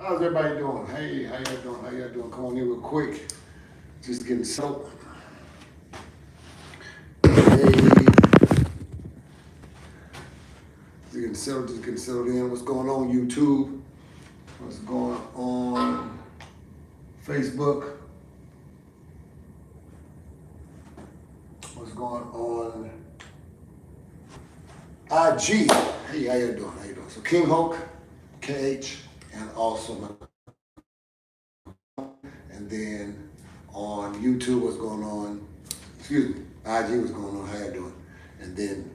How's everybody doing? Hey, how y'all doing? How y'all doing? Come on in real quick. Just getting settled. Hey, just getting settled in. What's going on YouTube? What's going on Facebook? What's going on IG? Hey, how you doing? How you doing? So King Hulk, KH, and also and then on YouTube, what's going on? Excuse me, IG, what's going on? How you doing? And then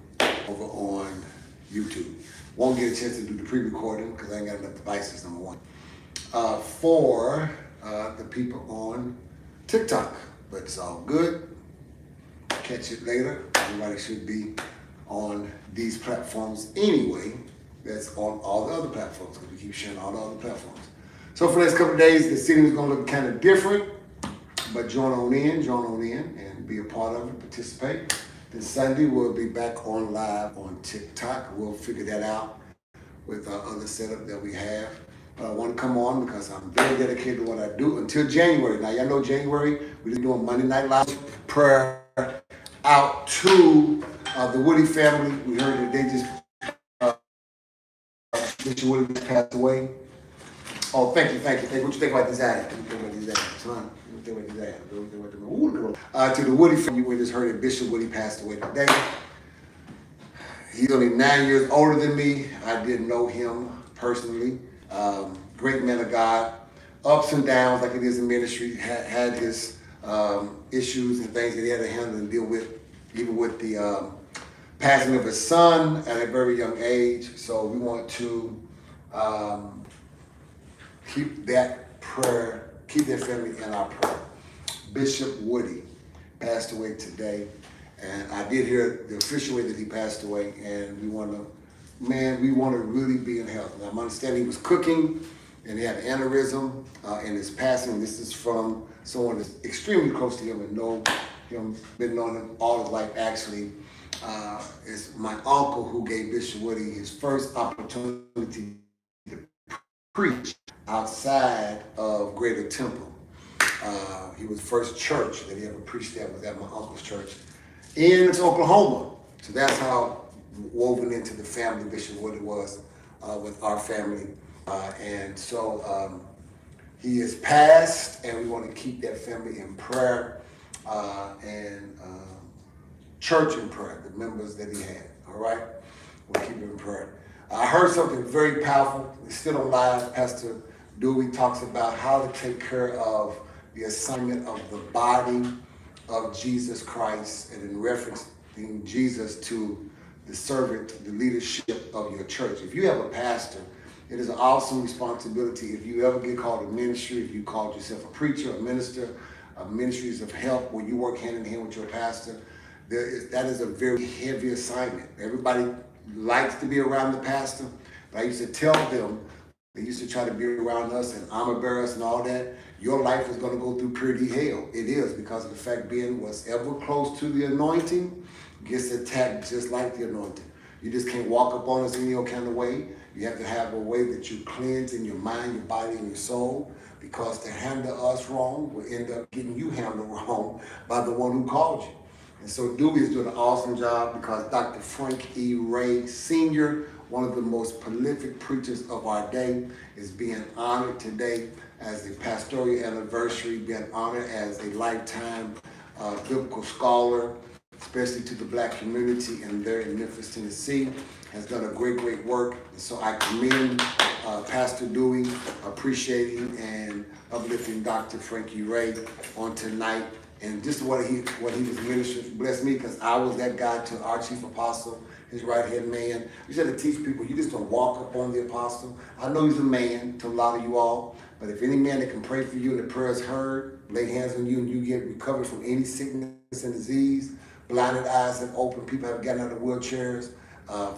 over on YouTube. Won't get a chance to do the pre-recording because I ain't got enough devices, number one. For the people on TikTok, but it's all good. Catch it later. Everybody should be on these platforms anyway. That's on all the other platforms because we keep sharing all the other platforms. So for the next couple of days, the city is going to look kind of different, but join on in and be a part of it, participate. Then Sunday, we'll be back on live on TikTok. We'll figure that out with our other setup that we have. But I want to come on because I'm very dedicated to what I do until January. Now, y'all know January, we're doing Monday Night Live prayer out to the Woody family. We heard that they just, Mr. Woody just passed away. Oh, thank you. What you think about this ad? What you think about these ads? Son, what you think about these ads? To the Woody family, we just heard that Bishop Woody passed away today. He's only 9 years older than me. I didn't know him personally. Great man of God. Ups and downs like it is in ministry. Had his issues and things that he had to handle and deal with, even with the passing of his son at a very young age. So we want to keep that family in our prayer. Bishop Woody passed away today, and I did hear the official way that he passed away, and we want to really be in health. And I'm understanding he was cooking, and he had an aneurysm in his passing. This is from someone that's extremely close to him and know him, been knowing him all his life actually. It's my uncle who gave Bishop Woody his first opportunity to preach outside of Greater Temple. He was the first church that he ever preached at was at my uncle's church in Oklahoma. So that's how woven into the family Bishop Woody was with our family. And so he is passed, and we want to keep that family in prayer and church in prayer, the members that he had, all right? We'll keep him in prayer. I heard something very powerful. It's still on live. Pastor Dewey talks about how to take care of the assignment of the body of Jesus Christ, and in referencing Jesus to the servant, the leadership of your church. If you have a pastor, it is an awesome responsibility. If you ever get called to ministry, if you called yourself a preacher, a minister, ministries of help where you work hand in hand with your pastor, that is a very heavy assignment. Everybody likes to be around the pastor, but I used to tell them, they used to try to be around us and armor bear us and all that. Your life is going to go through purity hell. It is, because of the fact being what's ever close to the anointing gets attacked just like the anointing. You just can't walk up on us any old kind of way. You have to have a way that you cleanse in your mind, your body, and your soul, because to handle us wrong will end up getting you handled wrong by the one who called you. And so Dewey is doing an awesome job, because Dr. Frank E. Ray Sr., one of the most prolific preachers of our day, is being honored today as the pastoral anniversary, being honored as a lifetime biblical scholar, especially to the black community, and there in Memphis, Tennessee, has done a great work. And so I commend Pastor Dewey, appreciating and uplifting Dr. Frankie Ray on tonight. And just what he was ministering blessed me, because I was that guy to our chief apostle, his right-hand man. We just had to teach people, you just don't walk up on the apostle. I know he's a man to a lot of you all, but if any man that can pray for you and the prayers heard, lay hands on you and you get recovered from any sickness and disease, blinded eyes have opened, people have gotten out of wheelchairs,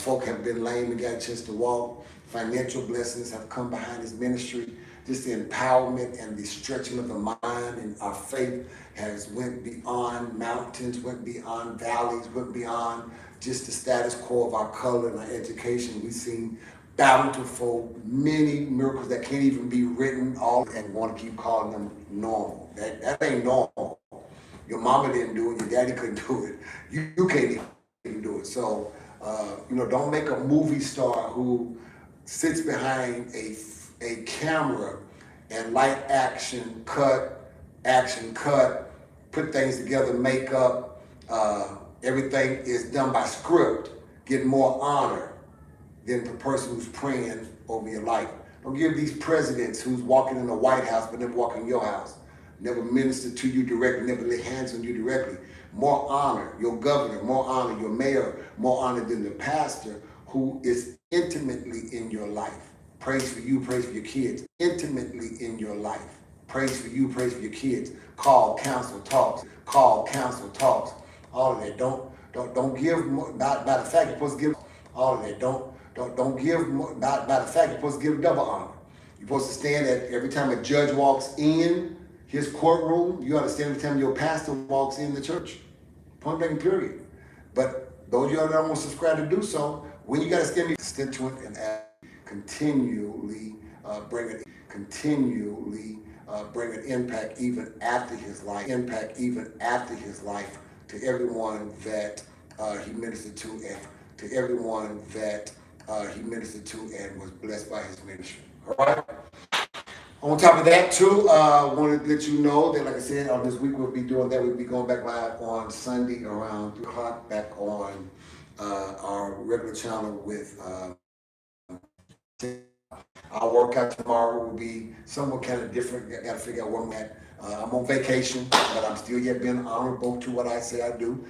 folk have been lame and got a chance to walk, financial blessings have come behind his ministry, just the empowerment and the stretching of the mind and our faith has went beyond mountains, went beyond valleys, went beyond just the status quo of our color and our education. We've seen battled for many miracles that can't even be written all and want to keep calling them normal. That ain't normal. Your mama didn't do it, your daddy couldn't do it. You can't even do it. So, don't make a movie star who sits behind a camera and light action cut, put things together, makeup, everything is done by script, get more honor than the person who's praying over your life. Don't give these presidents who's walking in the White House but never walk in your house, never minister to you directly, never lay hands on you directly. More honor your governor, more honor your mayor, more honor than the pastor who is intimately in your life. Praise for you, praise for your kids, intimately in your life. Praise for you, praise for your kids. Call, counsel, talks. Call, counsel, talks. All of that. Don't give more. By the fact you're supposed to give all of that. Don't give more. By the fact you're supposed to give double honor. You're supposed to stand at every time a judge walks in his courtroom. You understand every time your pastor walks in the church. Point blank, period. But those of you that don't want to subscribe to do so, when you got to stand constituent and continually bring an impact even after his life. Impact even after his life to everyone that he ministered to, and to everyone that he ministered to and was blessed by his ministry. All right. On top of that, too, I wanted to let you know that, like I said, on this week we'll be doing that. We'll be going back live on Sunday around 3 o'clock, back on our regular channel with our workout tomorrow will be somewhat kind of different. I got to figure out where I'm at. I'm on vacation, but I'm still yet being honorable to what I say I do.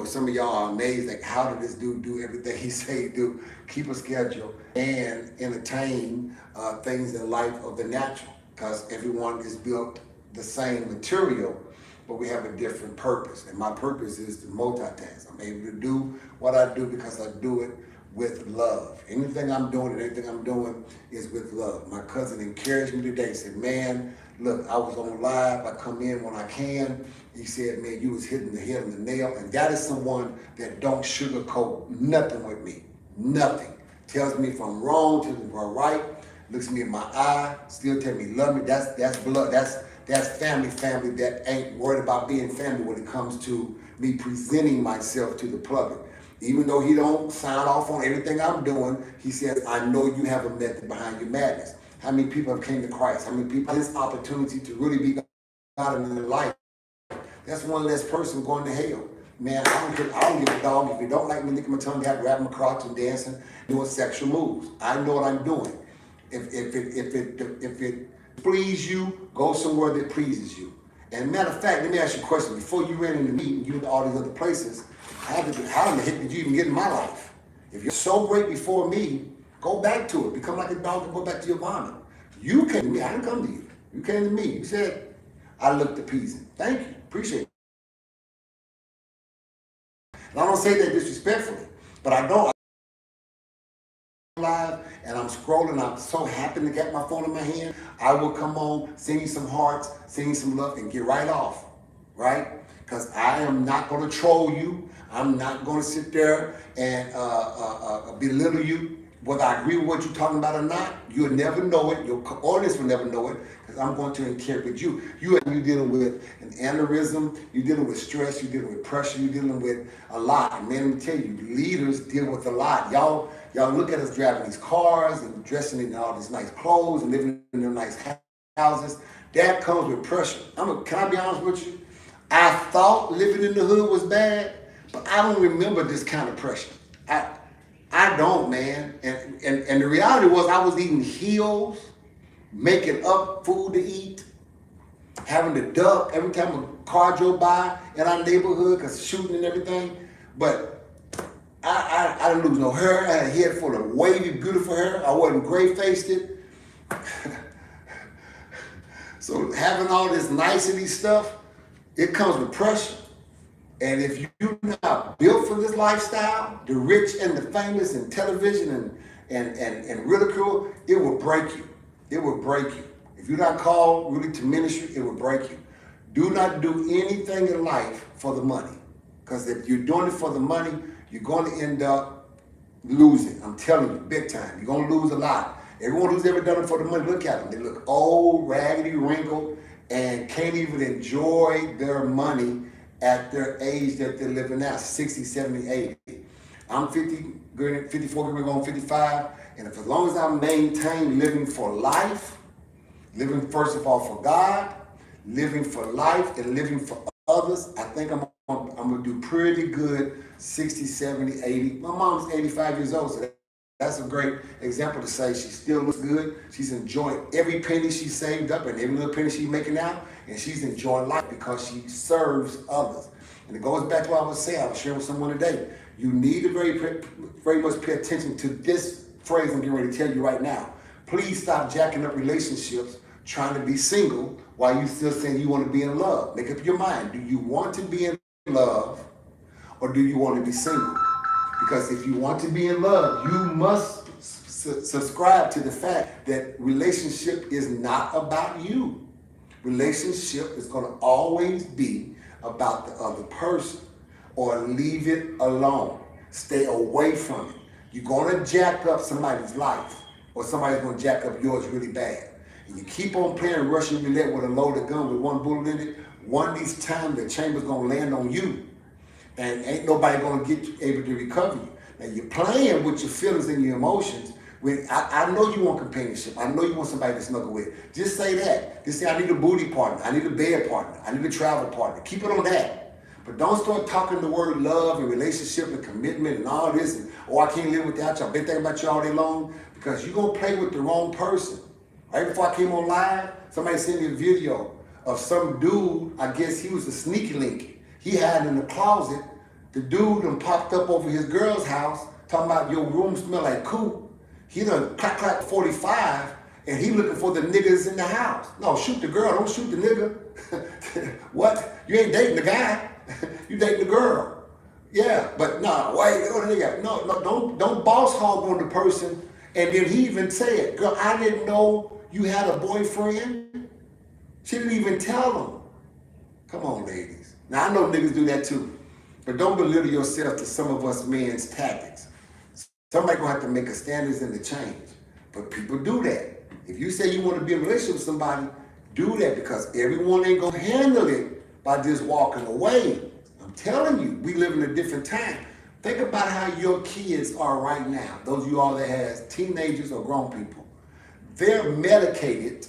Some of y'all are amazed, like, how did this dude do everything he say he do? Keep a schedule and entertain things in life of the natural, because everyone is built the same material, but we have a different purpose. And my purpose is to multitask. I'm able to do what I do because I do it with love. Anything I'm doing and everything I'm doing is with love. My cousin encouraged me today, said, man, look, I was on live, I come in when I can. He said, man, you was hitting the head on the nail. And that is someone that don't sugarcoat nothing with me, nothing. Tells me if I'm wrong, tells me if I'm right, looks me in my eye, still tell me love me. That's blood, that's family that ain't worried about being family when it comes to me presenting myself to the public. Even though he don't sign off on everything I'm doing, he says, I know you have a method behind your madness. How many people have came to Christ? How many people have this opportunity to really be God in their life? That's one less person going to hell. Man, I don't give a dog. If you don't like me licking my tongue out, grabbing my crotch and dancing, doing sexual moves. I know what I'm doing. If it pleases you, go somewhere that pleases you. And matter of fact, let me ask you a question. Before you ran into me and you went to all these other places, how in the heck did you even get in my life? If you're so great before me, go back to it. Become like a dog and go back to your vomit. You came to me. I didn't come to you. You came to me. You said, I looked appeasing. Thank you. Appreciate it. And I don't say that disrespectfully, but I don't. Live and I'm scrolling, I'm so happy to get my phone in my hand. I will come on, send you some hearts, send you some love, and get right off, right? Because I am not going to troll you. I'm not going to sit there and belittle you. Whether I agree with what you're talking about or not, you'll never know it. Your audience will never know it, because I'm going to interpret you. You're dealing with an aneurysm, you're dealing with stress, you're dealing with pressure, you're dealing with a lot. And man, let me tell you, leaders deal with a lot. Y'all look at us driving these cars and dressing in all these nice clothes and living in their nice houses. That comes with pressure. Can I be honest with you? I thought living in the hood was bad, but I don't remember this kind of pressure. I don't, man. And the reality was I was eating heels, making up food to eat, having to duck every time a car drove by in our neighborhood because shooting and everything. But I didn't lose no hair. I had a head full of wavy, beautiful hair. I wasn't gray-faced it. So having all this nicety stuff, it comes with pressure. And if you're not built for this lifestyle, the rich and the famous and television and ridicule, it will break you. It will break you. If you're not called really to ministry, it will break you. Do not do anything in life for the money. Because if you're doing it for the money, you're going to end up lose it. I'm telling you, big time. You're going to lose a lot. Everyone who's ever done it for the money, look at them. They look old, raggedy, wrinkled, and can't even enjoy their money at their age that they're living now, 60, 70, 80. I'm 54, going on 55, and if as long as I maintain living for life, living first of all for God, living for life, and living for others, I think I'm going to do pretty good 60, 70, 80. My mom's 85 years old, so that's a great example to say she still looks good. She's enjoying every penny she saved up and every little penny she's making out, and she's enjoying life because she serves others. And it goes back to what I was saying. I was sharing with someone today. You need to very much pay attention to this phrase I'm getting ready to tell you right now. Please stop jacking up relationships trying to be single while you still saying you want to be in love. Make up your mind. Do you want to be in love or do you want to be single? Because if you want to be in love, you must subscribe to the fact that relationship is not about you. Relationship is going to always be about the other person, or leave it alone. Stay away from it. You're going to jack up somebody's life, or somebody's going to jack up yours really bad. And you keep on playing Russian roulette with a loaded gun with one bullet in it, one of these times the chamber's going to land on you. And ain't nobody going to get able to recover you. Now, you're playing with your feelings and your emotions. I know you want companionship. I know you want somebody to snuggle with. Just say that. Just say, I need a booty partner. I need a bed partner. I need a travel partner. Keep it on that. But don't start talking the word love and relationship and commitment and all this. And, oh, I can't live without you. I've been thinking about you all day long. Because you're going to play with the wrong person. Right before I came on live, somebody sent me a video of some dude. I guess he was a sneaky link. He had in the closet. The dude done popped up over his girl's house, talking about your room smell like cool. He done clack 45, and he looking for the niggas in the house. No, shoot the girl, don't shoot the nigga. What? You ain't dating the guy. You dating the girl. Yeah, but no, wait, nigga. No, don't boss hog on the person. And then he even said, girl, I didn't know you had a boyfriend. She didn't even tell him. Come on, ladies. Now, I know niggas do that too. But don't belittle yourself to some of us men's tactics. Somebody gonna have to make a standards and a change. But people do that. If you say you want to be in a relationship with somebody, do that, because everyone ain't gonna handle it by just walking away. I'm telling you, we live in a different time. Think about how your kids are right now. Those of you all that has teenagers or grown people. They're medicated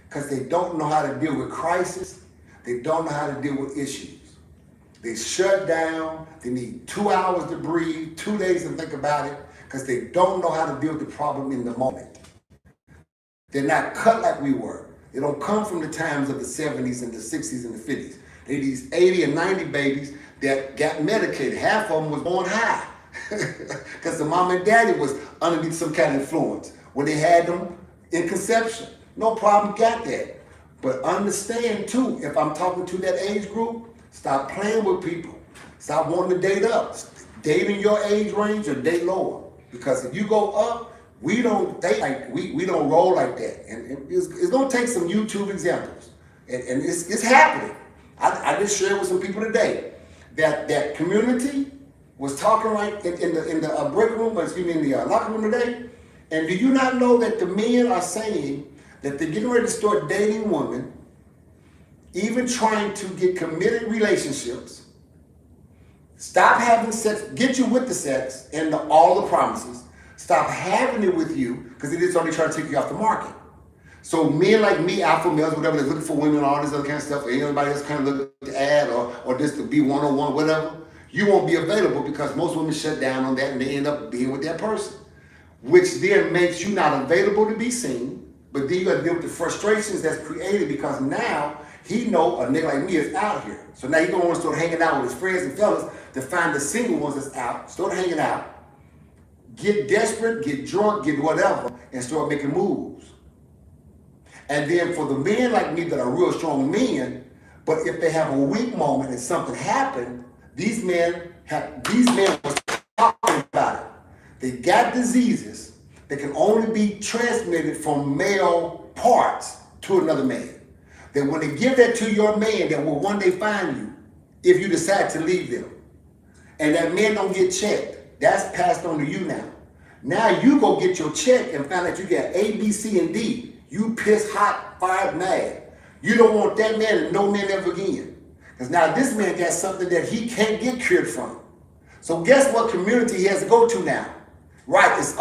because they don't know how to deal with crisis. They don't know how to deal with issues. They shut down. They need 2 hours to breathe, 2 days to think about it, because they don't know how to deal with the problem in the moment. They're not cut like we were. They don't come from the times of the 70s and the 60s and the 50s. They're these 80 and 90 babies that got medicated. Half of them was born high because the mom and daddy was underneath some kind of influence when they had them in conception. No problem, got that. But understand too, if I'm talking to that age group, stop playing with people. Stop wanting to date up. Date in your age range or date lower. Because if you go up, we don't date like we don't roll like that. And it's gonna take some YouTube examples. And it's happening. I just shared with some people today that community was talking right in the break room, in the locker room today. And do you not know that the men are saying that they're getting ready to start dating women, even trying to get committed relationships, stop having sex, get you with the sex and all the promises, stop having it with you because it is only trying to take you off the market. So men like me, alpha males, whatever, they're looking for women, all this other kind of stuff, or anybody else kind of look to add or just to be one-on-one, whatever, you won't be available because most women shut down on that and they end up being with that person, which then makes you not available to be seen, but then you got to deal with the frustrations that's created because now he know a nigga like me is out here. So now he's going to want to start hanging out with his friends and fellas to find the single ones that's out, start hanging out, get desperate, get drunk, get whatever, and start making moves. And then for the men like me that are real strong men, but if they have a weak moment and something happened, these men was talking about it. They got diseases that can only be transmitted from male parts to another man. That when they give that to your man, that will one day find you if you decide to leave them. And that man don't get checked. That's passed on to you now. Now you go get your check and find out you got A, B, C, and D. You pissed, hot, fired, mad. You don't want that man and no man ever again. Because now this man got something that he can't get cured from. So guess what community he has to go to now? Right, it's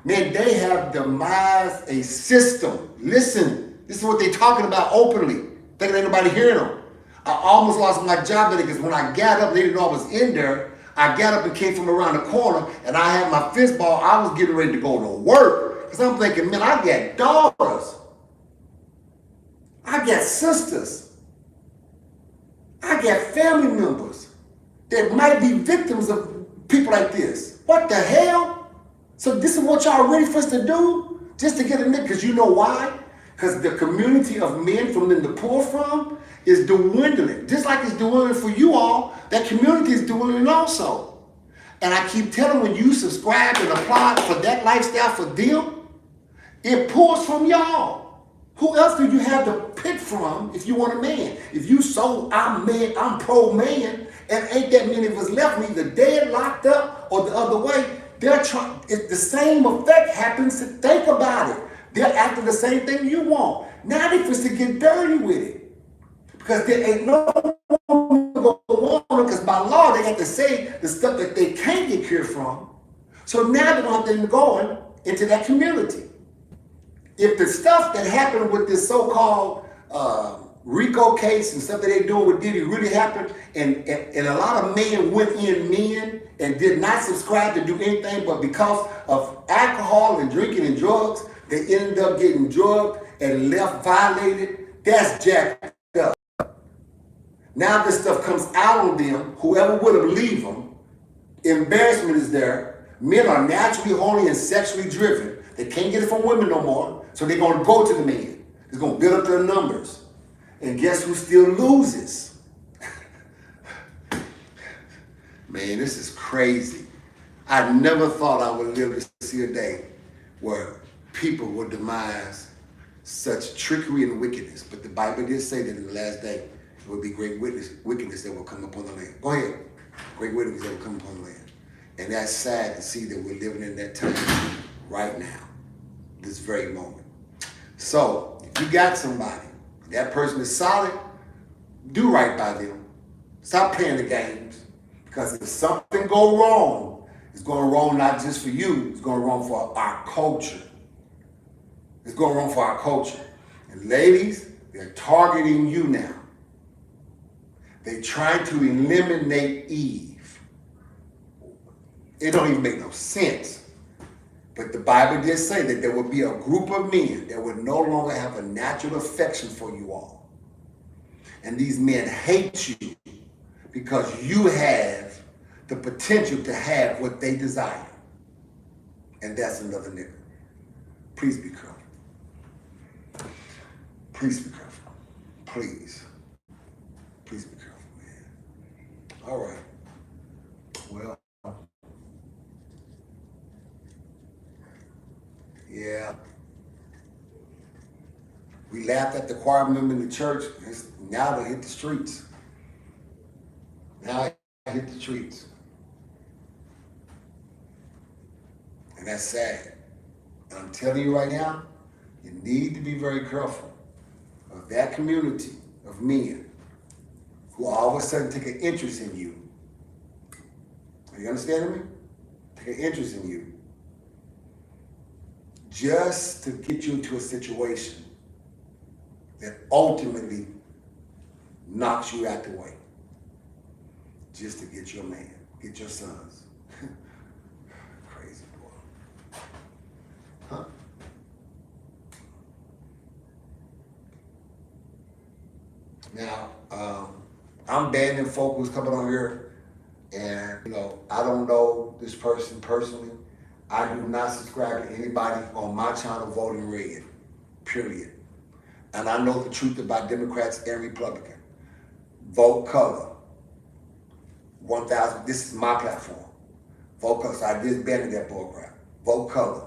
man, they have demised a system. Listen, this is what they're talking about openly. Thinking ain't nobody hearing them. I almost lost my job today because when I got up, they didn't know I was in there. I got up and came from around the corner and I had my fist ball. I was getting ready to go to work. Because I'm thinking, man, I got daughters. I got sisters. I got family members that might be victims of people like this. What the hell? So this is what y'all ready for us to do? Just to get a nigga? Because you know why? Because the community of men from them to pull from is dwindling. Just like it's dwindling for you all, that community is dwindling also. And I keep telling when you subscribe and apply for that lifestyle for them, it pulls from y'all. Who else do you have to pick from if you want a man? If you so I'm man, I'm pro-man, and ain't that many of us left, either dead, locked up, or the other way, they're trying, the same effect happens. Think about it. They're after the same thing you want. Now they're supposed to get dirty with it. Because there ain't no woman going to want them, because by law they have to say the stuff that they can't get cured from. So now they want them going into that community. If the stuff that happened with this so-called RICO case and stuff that they're doing with Diddy really happened, and a lot of men went in men and did not subscribe to do anything, but because of alcohol and drinking and drugs, they ended up getting drugged and left violated. That's jacked up. Now this stuff comes out on them, whoever would have leave them, embarrassment is there. Men are naturally horny and sexually driven. They can't get it from women no more, so they're going to go to the men. It's going to build up their numbers. And guess who still loses? Man, this is crazy. I never thought I would live to see a day where people would demise such trickery and wickedness. But the Bible did say that in the last day, there will be great wickedness that will come upon the land. Go ahead. Great wickedness that will come upon the land. And that's sad to see that we're living in that time right now, this very moment. So, if you got somebody, that person is solid, do right by them. Stop playing the games. Because if something go wrong, it's going wrong not just for you, it's going wrong for our culture. It's going wrong for our culture. And ladies, they're targeting you now. They're trying to eliminate Eve. It don't even make no sense. But the Bible did say that there would be a group of men that would no longer have a natural affection for you all. And these men hate you because you have the potential to have what they desire. And that's another nigga. Please be careful. Please be careful. Please. Please be careful, man. All right. Well, yeah. We laughed at the choir member in the church. Now they hit the streets. Now they hit the streets. And that's sad. And I'm telling you right now, you need to be very careful of that community of men who all of a sudden take an interest in you. Are you understanding me? Take an interest in you. Just to get you into a situation that ultimately knocks you out the way. Just to get your man, get your sons. Crazy boy. Huh? Now, I'm banning folk who's coming on here, and I don't know this person personally. I do not subscribe to anybody on my channel voting red, period. And I know the truth about Democrats and Republicans. Vote color. 1,000, this is my platform. Vote color, so I just banned that bullcrap. Vote color.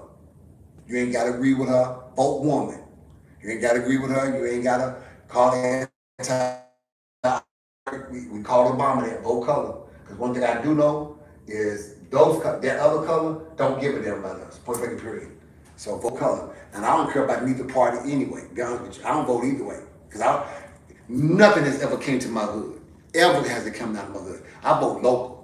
You ain't got to agree with her, vote woman. You ain't got to agree with her, you ain't got to call her anti. We call Obama that, vote color. Because one thing I do know is that other color, don't give a damn about us. Point blank period. So vote color. And I don't care about neither party anyway. To be honest with you, I don't vote either way. Because nothing has ever came to my hood. Ever has it come down to my hood. I vote local.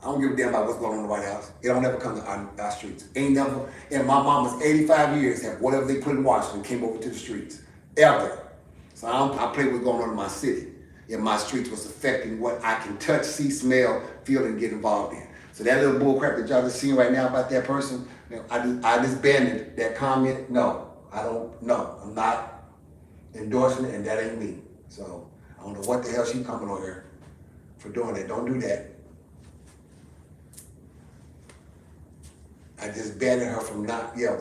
I don't give a damn about what's going on in the White House. It don't ever come to our streets. Ain't never, in my mama's 85 years, have whatever they put in Washington came over to the streets. Ever. So I play what's going on in my city. In my streets, what's affecting what I can touch, see, smell, feel, and get involved in. So that little bull crap that y'all just seeing right now about that person, I disbanded that comment. No, I don't, no, I'm not endorsing it, and that ain't me. So I don't know what the hell she coming on here for doing that. Don't do that. I just banned her from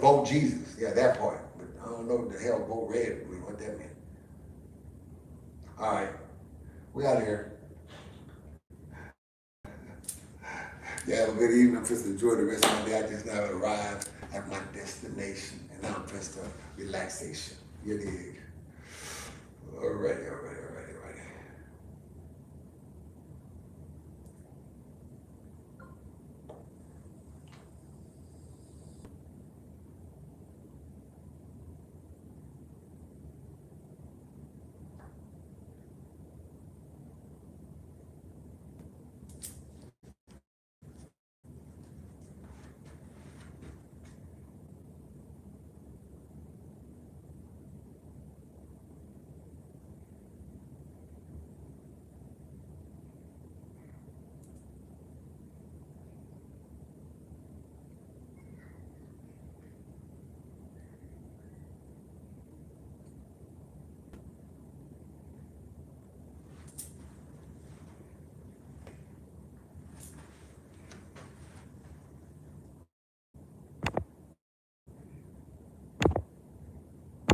vote Jesus. Yeah, that part. But I don't know what the hell vote red, what that meant. All right, we out of here. Yeah, have a good evening. I'm just enjoy the rest of my day. I just now arrived at my destination, and now I'm just relaxation. You dig? All right.